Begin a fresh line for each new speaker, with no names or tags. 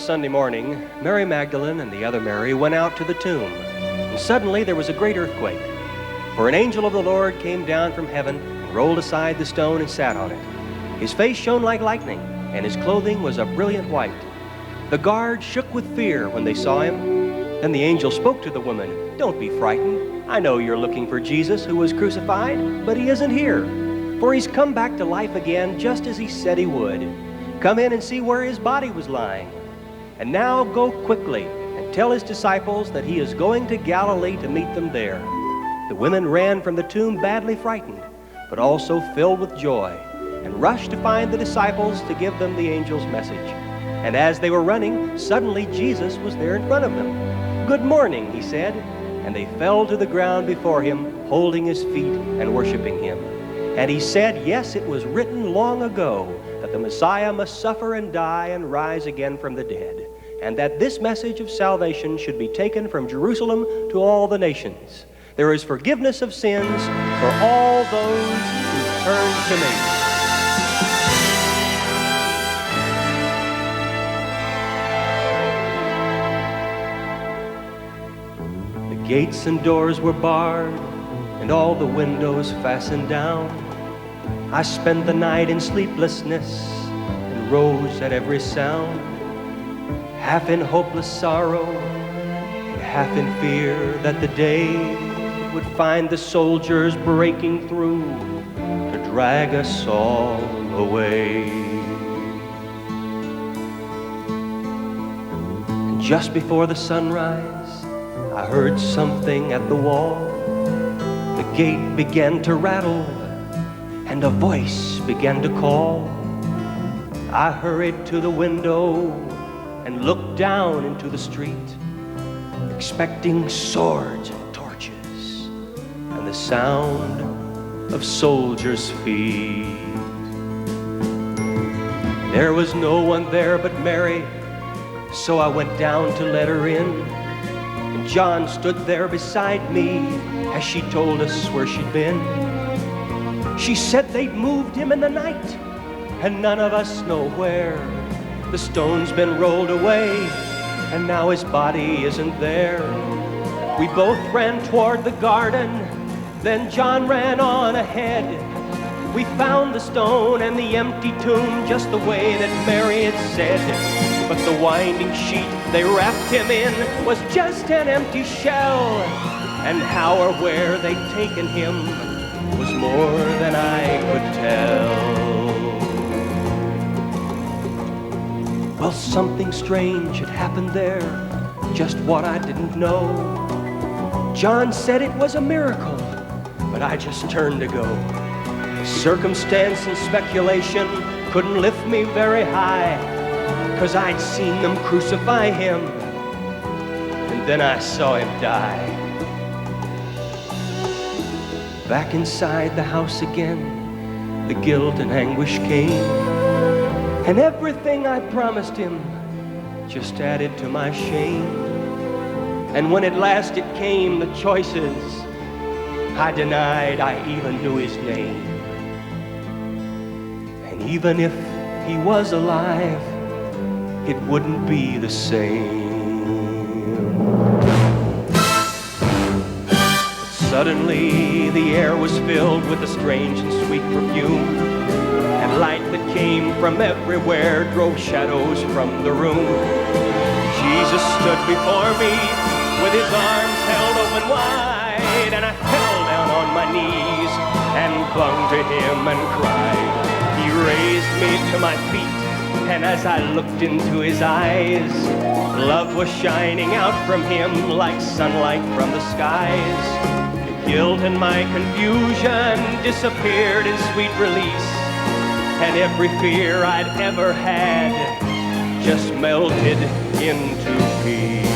Sunday morning, Mary Magdalene and the other Mary went out to the tomb. And suddenly there was a great earthquake. For an angel of the Lord came down from heaven and rolled aside the stone and sat on it. His face shone like lightning, and his clothing was a brilliant white. The guards shook with fear when they saw him. Then the angel spoke to the woman, "Don't be frightened. I know you're looking for Jesus who was crucified, but he isn't here. For he's come back to life again just as he said he would. Come in and see where his body was lying. And now go quickly and tell his disciples that he is going to Galilee to meet them there." The women ran from the tomb badly frightened, but also filled with joy, and rushed to find the disciples to give them the angel's message. And as they were running, suddenly Jesus was there in front of them. "Good morning," he said, and they fell to the ground before him, holding his feet and worshiping him. And he said, yes, it was written long ago that the Messiah must suffer and die and rise again from the dead, and that this message of salvation should be taken from Jerusalem to all the nations. There is forgiveness of sins for all those who turn to me. The gates and doors were barred, and all the windows fastened down. I spent the night in sleeplessness and rose at every sound, half in hopeless sorrow, and half in fear that the day would find the soldiers breaking through to drag us all away. And just before the sunrise, I heard something at the wall. The gate began to rattle, and a voice began to call. I hurried to the window and looked down into the street, expecting swords and torches and the sound of soldiers' feet. There was no one there but Mary, so I went down to let her in. And John stood there beside me as she told us where she'd been. She said they'd moved him in the night, and none of us know where. The stone's been rolled away, and now his body isn't there. We both ran toward the garden, then John ran on ahead. We found the stone and the empty tomb just the way that Mary had said. But the winding sheet they wrapped him in was just an empty shell, and how or where they'd taken him was more than I could tell. Well, something strange had happened there, just what I didn't know. John said it was a miracle, but I just turned to go. Circumstance and speculation couldn't lift me very high, 'cause I'd seen them crucify him, and then I saw him die. Back inside the house again, the guilt and anguish came, and everything I promised him just added to my shame. And when at last it came, the choices, I denied I even knew his name. And even if he was alive, it wouldn't be the same. Suddenly the air was filled with a strange and sweet perfume, and light that came from everywhere drove shadows from the room. Jesus stood before me with his arms held open wide, and I fell down on my knees and clung to him and cried. He raised me to my feet, and as I looked into his eyes, love was shining out from him like sunlight from the skies. Guilt and my confusion disappeared in sweet release, and every fear I'd ever had just melted into peace.